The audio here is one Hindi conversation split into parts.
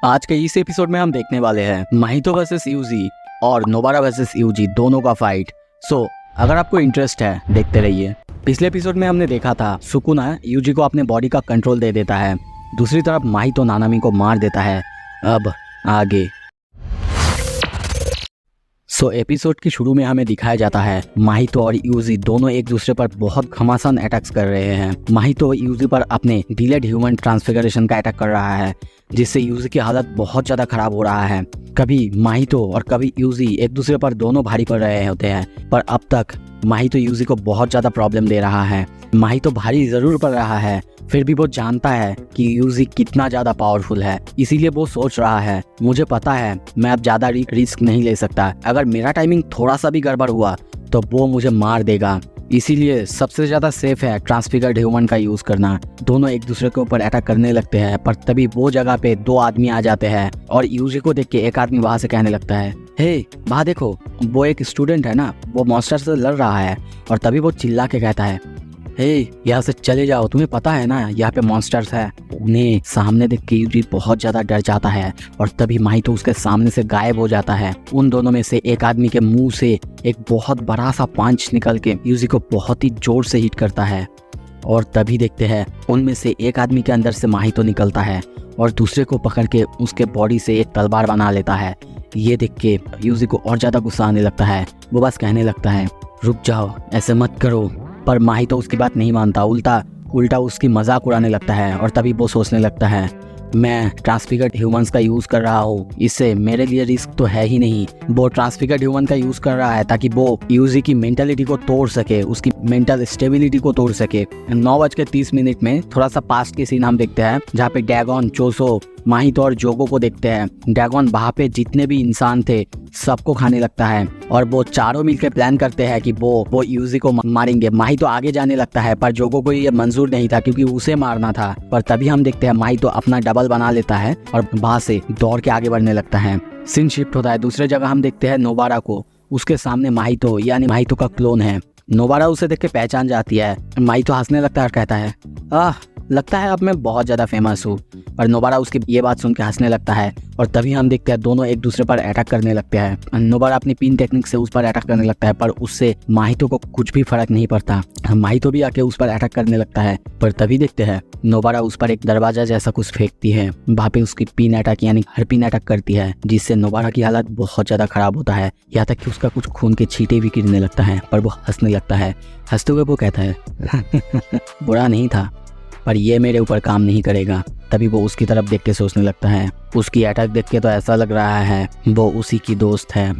आज के इस एपिसोड में हम देखने वाले हैं माहितो वर्सेस यूजी और नोबारा वर्सेस यूजी दोनों का फाइट। सो अगर आपको इंटरेस्ट है देखते रहिए। पिछले एपिसोड में हमने देखा था सुकुना यूजी को अपने बॉडी का कंट्रोल दे देता है, दूसरी तरफ माहितो नानामी को मार देता है। अब आगे एपिसोड के शुरू में हमें दिखाया जाता है माहितो और यूजी दोनों एक दूसरे पर बहुत घमासान अटैक्स कर रहे हैं। माहितो यूजी पर अपने डिलेड ह्यूमन ट्रांसफिगरेशन का अटैक कर रहा है, जिससे यूजी की हालत बहुत ज़्यादा खराब हो रहा है। कभी माहितो और कभी यूजी एक दूसरे पर दोनों भारी पड़ रहे होते हैं, पर अब तक माहितो यूजी को बहुत ज़्यादा प्रॉब्लम दे रहा है। माहितो भारी ज़रूर पड़ रहा है, फिर भी वो जानता है कि यूजी कितना ज़्यादा पावरफुल है, इसीलिए वो सोच रहा है मुझे पता है मैं अब ज़्यादा रिस्क नहीं ले सकता। अगर मेरा टाइमिंग थोड़ा सा भी गड़बड़ हुआ तो वो मुझे मार देगा, इसीलिए सबसे ज़्यादा सेफ है ट्रांसफिगर्ड ह्यूमन का यूज़ करना। दोनों एक दूसरे के ऊपर अटैक करने लगते हैं, पर तभी वो जगह पे दो आदमी आ जाते हैं और यूजी को देख के एक आदमी वहाँ से कहने लगता है, हे वहाँ देखो, वो एक स्टूडेंट है ना, वो मॉन्स्टर से लड़ रहा है। और तभी वो चिल्ला के कहता है, हे यहाँ से चले जाओ, तुम्हें पता है ना यहाँ पे मॉन्स्टर्स है। उन्हें सामने देख के यूजी बहुत ज़्यादा डर जाता है और तभी माहितो उसके सामने से गायब हो जाता है। उन दोनों में से एक आदमी के मुंह से एक बहुत बड़ा सा पंच निकल के यूजी को बहुत ही जोर से हिट करता है। और तभी देखते हैं उनमें से एक आदमी के अंदर से माहितो निकलता है और दूसरे को पकड़ के उसके बॉडी से एक तलवार बना लेता है। ये देख के यूजी को और ज़्यादा गुस्सा आने लगता है। वो बस कहने लगता है, रुक जाओ, ऐसे मत करो। पर माहितो उसकी बात नहीं मानता, उल्टा उसकी मजाक उड़ाने लगता है। और तभी वो सोचने लगता है, मैं ट्रांसफिगर्ड ह्यूमंस का यूज़ कर रहा हूँ, इससे मेरे लिए रिस्क तो है ही नहीं। वो ट्रांसफिगर्ड ह्यूमन का यूज़ कर रहा है ताकि वो यूजी की मेंटालिटी को तोड़ सके, उसकी मेंटल स्टेबिलिटी को तोड़ सके। 9:30 में थोड़ा सा पास्ट के सीन हम देखते हैं, जहाँ पे डैगन, चोसो, माहितो और जोगो को देखते हैं। डैगन वहाँ पे जितने भी इंसान थे सबको खाने लगता है और वो चारों मिलकर प्लान करते हैं कि वो यूजी को मारेंगे। माहितो आगे जाने लगता है, पर जोगो को ये मंजूर नहीं था क्योंकि उसे मारना था। पर तभी हम देखते हैं माहितो अपना डबल बना लेता है और वहाँ से दौड़ के आगे बढ़ने लगता है। सीन शिफ्ट होता है, दूसरे जगह हम देखते हैं नोबारा को। उसके सामने माहितो यानी माहितो का क्लोन है। नोबारा उसे देख के पहचान जाती है। माहितो हंसने लगता है और कहता है, लगता है अब मैं बहुत ज़्यादा फेमस हूँ। और नोबारा उसकी ये बात सुन के हंसने लगता है और तभी हम देखते हैं दोनों एक दूसरे पर अटैक करने लगते हैं। नोबारा अपनी पिन टेक्निक से उस पर अटैक करने लगता है, पर उससे माहितो को कुछ भी फर्क नहीं पड़ता। माहितो भी आके उस पर अटैक करने लगता है, पर तभी देखते हैं नोबारा उस पर एक दरवाजा जैसा कुछ फेंकती है। वहाँ पे उसकी पिन अटैक यानी हर पिन अटैक करती है, जिससे नोबारा की हालत बहुत ज़्यादा खराब होता है, यहाँ तक कि उसका कुछ खून के छींटे भी गिरने लगता है। पर वो हंसने लगता है। हंसते हुए वो कहता है, बुरा नहीं था, पर ये मेरे ऊपर काम नहीं करेगा। तभी वो उसकी तरफ देख के सोचने लगता है, उसकी अटैक देख के तो ऐसा लग रहा है वो उसी की दोस्त है।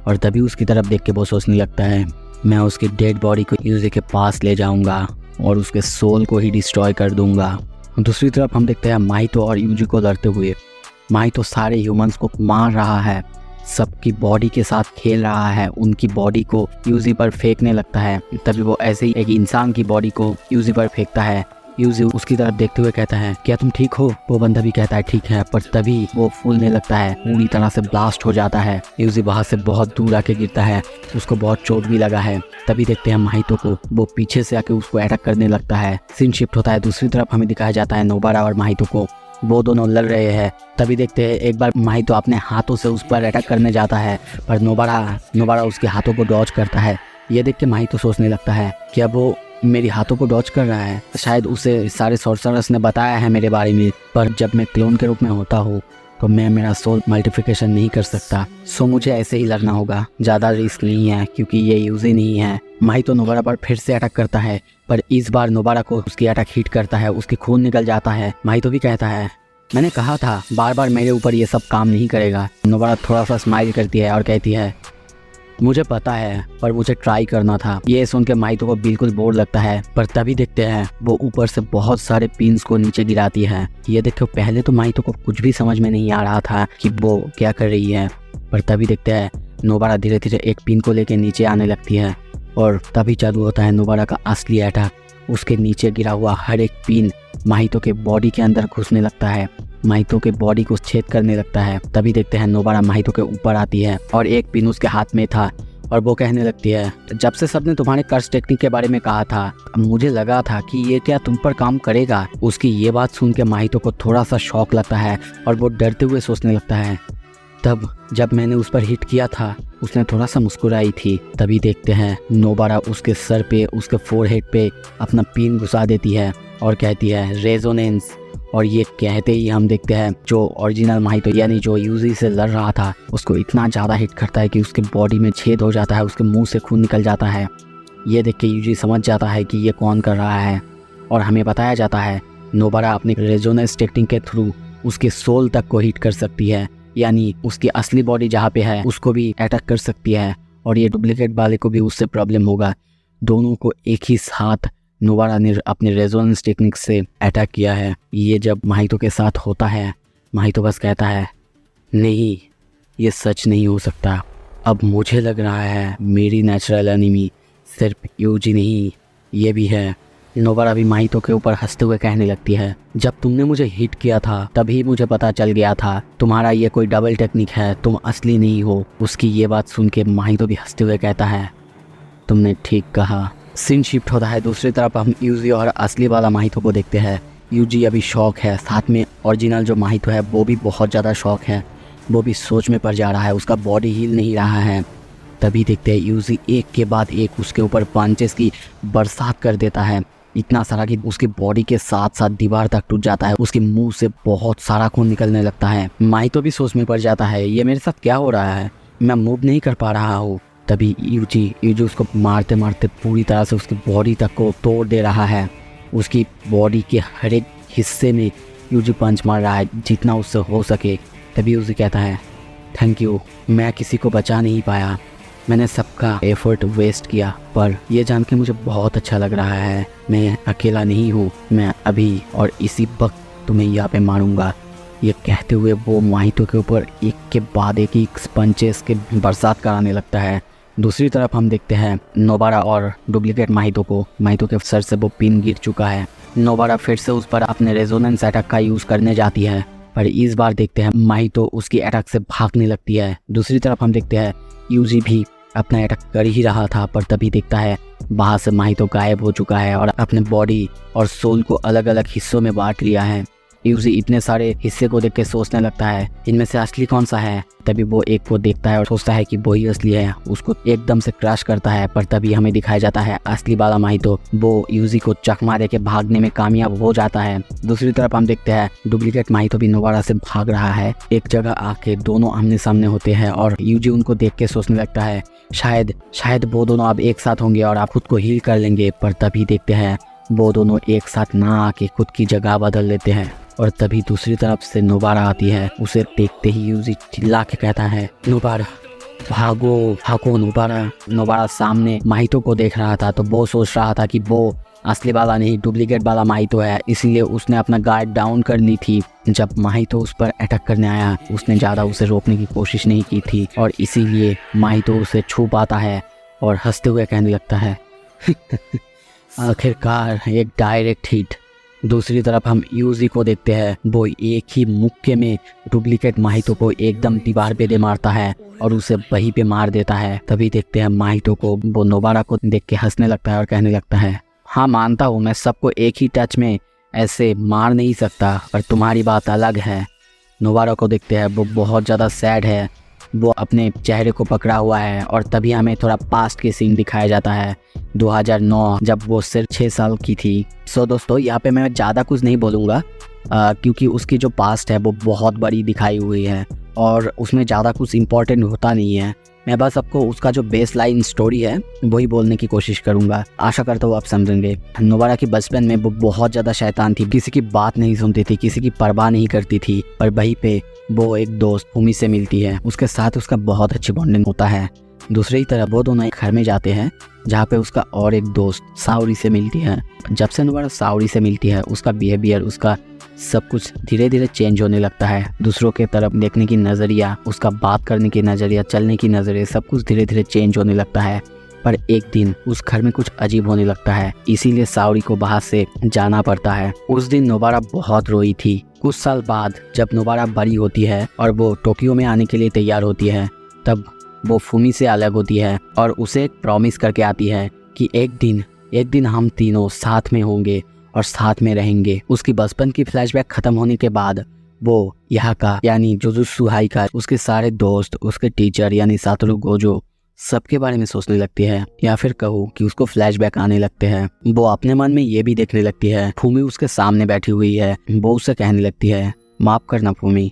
और तभी उसकी तरफ देख के वो सोचने लगता है, मैं उसकी डेड बॉडी को यूजी के पास ले जाऊंगा और उसके सोल को ही डिस्ट्रॉय कर दूंगा। दूसरी तरफ हम देखते हैं माहितो और यूजी को लड़ते हुए। माहितो सारे ह्यूमंस को मार रहा है, सबकी बॉडी के साथ खेल रहा है, उनकी बॉडी को यूजी पर फेंकने लगता है। तभी वो ऐसे ही एक इंसान की बॉडी को यूजी पर फेंकता है। यूजी उसकी तरफ देखते हुए कहता है, क्या तुम ठीक हो? वो बंदा भी कहता है ठीक है, पर तभी वो फूलने लगता है, पूरी तरह से ब्लास्ट हो जाता है। यूजी वहाँ से बहुत दूर आके गिरता है, उसको बहुत चोट भी लगा है। तभी देखते हैं माहितो को, वो पीछे से आके उसको अटैक करने लगता है। सीन शिफ्ट होता है, दूसरी तरफ हमें दिखाया जाता है नोबारा और माहितो को। वो दोनों लड़ रहे हैं। तभी देखते हैं एक बार माहितो अपने हाथों से उस पर अटैक करने जाता है, पर नोबारा उसके हाथों को डॉज करता है। ये देख के माहितो सोचने लगता है, क्या वो मेरी हाथों को डॉज कर रहा है? शायद उसे सारे सॉर्सरर्स ने बताया है मेरे बारे में, पर जब मैं क्लोन के रूप में होता हूँ तो मैं मेरा सोल मल्टीप्लिकेशन नहीं कर सकता। सो मुझे ऐसे ही लड़ना होगा, ज़्यादा रिस्क नहीं है क्योंकि ये यूजी नहीं है। माहितो नोबारा पर फिर से अटैक करता है, पर इस बार नोबारा को उसकी अटैक हिट करता है, उसके खून निकल जाता है। माहितो भी कहता है, मैंने कहा था बार बार मेरे ऊपर ये सब काम नहीं करेगा। नोबारा थोड़ा सा स्माइल करती है और कहती है, मुझे पता है, पर मुझे ट्राई करना था। ये सुन के माहितो को बिल्कुल बोर लगता है, पर तभी देखते हैं वो ऊपर से बहुत सारे पिन्स को नीचे गिराती है। ये देखो, पहले तो माहितो को कुछ भी समझ में नहीं आ रहा था कि वो क्या कर रही है, पर तभी देखते हैं नोबारा धीरे धीरे एक पिन को लेके नीचे आने लगती है और तभी चालू होता है नोबारा का असली अटैक। उसके नीचे गिरा हुआ हर एक पिन माहितो के बॉडी के अंदर घुसने लगता है, माहितो के बॉडी को छेद करने लगता है। तभी देखते हैं नोबारा माहितो के ऊपर आती है और एक पिन उसके हाथ में था और वो कहने लगती है, जब से सबने तुम्हारे कर्स टेक्निक के बारे में कहा था मुझे लगा था कि ये क्या तुम पर काम करेगा। उसकी ये बात सुन के माहितो को थोड़ा सा शौक लगता है और वो डरते हुए सोचने लगता है, तब जब मैंने उस पर हिट किया था उसने थोड़ा सा मुस्कुराई थी। तभी देखते हैं नोबारा उसके सर पे, उसके फोरहेड पे अपना पिन घुसा देती है और कहती है रेजोनेंस। और ये कहते ही हम देखते हैं जो ओरिजिनल माहितो यानी जो यूजी से लड़ रहा था उसको इतना ज़्यादा हिट करता है कि उसके बॉडी में छेद हो जाता है, उसके मुंह से खून निकल जाता है। ये देख के यूजी समझ जाता है कि ये कौन कर रहा है और हमें बताया जाता है नोबारा अपनी रेजोनेंस टेक्निक के थ्रू उसके सोल तक को हिट कर सकती है, यानी उसकी असली बॉडी जहाँ पे है उसको भी अटैक कर सकती है और ये डुप्लीकेट वाले को भी उससे प्रॉब्लम होगा। दोनों को एक ही साथ नोबारा ने अपने रेजोनेंस टेक्निक से अटैक किया है। ये जब माहितो के साथ होता है माहितो बस कहता है, नहीं ये सच नहीं हो सकता। अब मुझे लग रहा है मेरी नेचुरल एनिमी सिर्फ यूजी नहीं ये भी है। नोबारा भी माहितो के ऊपर हंसते हुए कहने लगती है, जब तुमने मुझे हिट किया था तभी मुझे पता चल गया था तुम्हारा ये कोई डबल टेक्निक है, तुम असली नहीं हो। उसकी ये बात सुन के माहितो भी हंसते हुए कहता है, तुमने ठीक कहा। सीन शिफ्ट होता है दूसरी तरफ हम यूजी और असली वाला माहितो को देखते हैं। यूजी अभी शौक है, साथ में ओरिजिनल जो माहितो है वो भी बहुत ज़्यादा शौक है। वो भी सोच में पड़ जा रहा है, उसका बॉडी हिल नहीं रहा है। तभी देखते हैं यूजी एक के बाद एक उसके ऊपर पंचेस की बरसात कर देता है, इतना सारा कि उसकी बॉडी के साथ साथ दीवार तक टूट जाता है। उसके मुंह से बहुत सारा खून निकलने लगता है। माहितो भी सोच में पड़ जाता है, ये मेरे साथ क्या हो रहा है, मैं मूव नहीं कर पा रहा हूँ। तभी यूजी उसको मारते मारते पूरी तरह से उसकी बॉडी तक को तोड़ दे रहा है। उसकी बॉडी के हर एक हिस्से में यूजी पंच मार रहा है जितना उससे हो सके। तभी यूजी कहता है, थैंक यू, मैं किसी को बचा नहीं पाया, मैंने सबका एफर्ट वेस्ट किया, पर यह जान के मुझे बहुत अच्छा लग रहा है मैं अकेला नहीं हूँ, मैं अभी और इसी वक्त तुम्हें यहाँ पे मारूंगा। ये कहते हुए वो माहितो के ऊपर एक के बाद एक ही पंचेस के बरसात कराने लगता है। दूसरी तरफ हम देखते हैं नोबारा और डुप्लीकेट माहितो को। माहितो के सर से वो पिन गिर चुका है। नोबारा फिर से उस पर अपने रेजोनेंस अटैक का यूज़ करने जाती है, पर इस बार देखते हैं माहितो उसकी अटैक से भागने लगती है। दूसरी तरफ हम देखते हैं यूजी भी अपना अटैक कर ही रहा था, पर तभी देखता है बाहर से माहितो गायब हो चुका है और अपने बॉडी और सोल को अलग अलग हिस्सों में बांट लिया है। यूजी इतने सारे हिस्से को देख के सोचने लगता है इनमें से असली कौन सा है। तभी वो एक को देखता है और सोचता है कि वही असली है, उसको एकदम से क्रश करता है। पर तभी हमें दिखाया जाता है असली वाला माहितो वो यूजी को चकमा दे के भागने में कामयाब हो जाता है। दूसरी तरफ हम देखते हैं डुप्लीकेट माहितो भी नोबारा से भाग रहा है। एक जगह आके दोनों आमने सामने होते हैं और यूजी उनको देख के सोचने लगता है शायद वो दोनों अब एक साथ होंगे और आप खुद को हील कर लेंगे। पर तभी देखते हैं वो दोनों एक साथ ना आके खुद की जगह बदल लेते हैं। और तभी दूसरी तरफ से नोबारा आती है। उसे देखते ही यूजी चिल्ला के कहता है, नोबारा भागो नोबारा। नोबारा सामने माहितो को देख रहा था तो वो सोच रहा था कि वो असली वाला नहीं डुप्लीकेट वाला माहितो है, इसीलिए उसने अपना गार्ड डाउन कर ली थी। जब माहितो उस पर अटैक करने आया उसने ज़्यादा उसे रोकने की कोशिश नहीं की थी और इसीलिए माहितो उसे छू पाता है और हंसते हुए कहने लगता है आखिरकार एक डायरेक्ट हिट। दूसरी तरफ हम यूजी को देखते हैं, वो एक ही मुक्के में डुप्लीकेट माहितो को एकदम दीवार पे दे मारता है और उसे वहीं पे मार देता है। तभी देखते हैं माहितो को वो नोबारा को देख के हंसने लगता है और कहने लगता है, हाँ मानता हूँ मैं सबको एक ही टच में ऐसे मार नहीं सकता, पर तुम्हारी बात अलग है। नोबारा को देखते हैं वो बहुत ज़्यादा सैड है, वो अपने चेहरे को पकड़ा हुआ है। और तभी हमें थोड़ा पास्ट के सीन दिखाया जाता है 2009 जब वो सिर्फ 6 साल की थी। सो दोस्तों यहाँ पे मैं ज़्यादा कुछ नहीं बोलूँगा क्योंकि उसकी जो पास्ट है वो बहुत बड़ी दिखाई हुई है और उसमें ज़्यादा कुछ इम्पोर्टेंट होता नहीं है। मैं बस आपको उसका जो बेस लाइन स्टोरी है वही बोलने की कोशिश करूँगा। आशा करता हूँ आप समझेंगे। नोबारा की बचपन में वो बहुत ज़्यादा शैतान थी, किसी की बात नहीं सुनती थी, किसी की परवाह नहीं करती थी। पर वहीं पे वो एक दोस्त फूमी से मिलती है, उसके साथ उसका बहुत अच्छी बॉन्डिंग होता है। दूसरी तरफ वो दोनों एक घर में जाते हैं जहाँ पे उसका और एक दोस्त सावरी से मिलती है। जब से नोबारा सावरी से मिलती है उसका बिहेवियर, उसका सब कुछ धीरे धीरे चेंज होने लगता है। दूसरों के तरफ देखने की नज़रिया, उसका बात करने की नज़रिया, चलने की नज़रिया, सब कुछ धीरे धीरे चेंज होने लगता है। पर एक दिन उस घर में कुछ अजीब होने लगता है, इसीलिए सावरी को बाहर से जाना पड़ता है। उस दिन नोबारा बहुत रोई थी। कुछ साल बाद जब नोबारा बड़ी होती है और वो टोक्यो में आने के लिए तैयार होती है, तब वो फूमी से अलग होती है और उसे एक प्रॉमिस करके आती है कि एक दिन हम तीनों साथ में होंगे और साथ में रहेंगे। उसकी बचपन की फ्लैशबैक खत्म होने के बाद वो यहाँ का यानी जुजुत्सु हाइका, उसके सारे दोस्त, उसके टीचर यानी सातोरू गोजो, सबके बारे में सोचने लगती है, या फिर कहूँ कि उसको फ्लैशबैक आने लगते हैं। वो अपने मन में ये भी देखने लगती है फूमी उसके सामने बैठी हुई है। वो उससे कहने लगती है, माफ करना फूमी,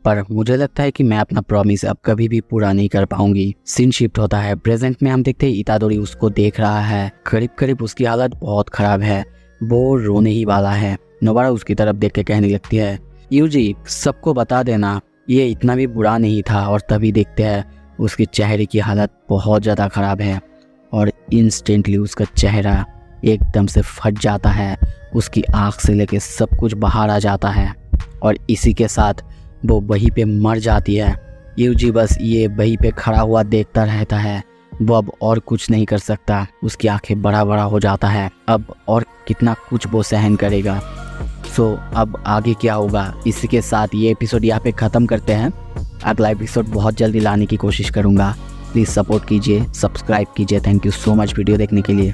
पर मुझे लगता है कि मैं अपना प्रॉमिस अब कभी भी पूरा नहीं कर पाऊंगी। सीन शिफ्ट होता है प्रेजेंट में। हम देखते हैं इतादोरी उसको देख रहा है। करीब करीब उसकी हालत बहुत खराब है, वो रोने ही वाला है। नोबारा उसकी तरफ देख के कहने लगती है, यूजी सबको बता देना ये इतना भी बुरा नहीं था। और तभी देखते हैं उसके चेहरे की हालत बहुत ज़्यादा ख़राब है और इंस्टेंटली उसका चेहरा एकदम से फट जाता है। उसकी आँख से लेके सब कुछ बाहर आ जाता है और इसी के साथ वो वहीं पे मर जाती है। यूजी बस ये वहीं पे खड़ा हुआ देखता रहता है। वो अब और कुछ नहीं कर सकता। उसकी आंखें बड़ा बड़ा हो जाता है। अब और कितना कुछ वो सहन करेगा। अब आगे क्या होगा, इसी के साथ ये एपिसोड यहाँ पे ख़त्म करते हैं। अगला एपिसोड बहुत जल्दी लाने की कोशिश करूँगा। प्लीज़ सपोर्ट कीजिए, सब्सक्राइब कीजिए। Thank you so much video देखने के लिए।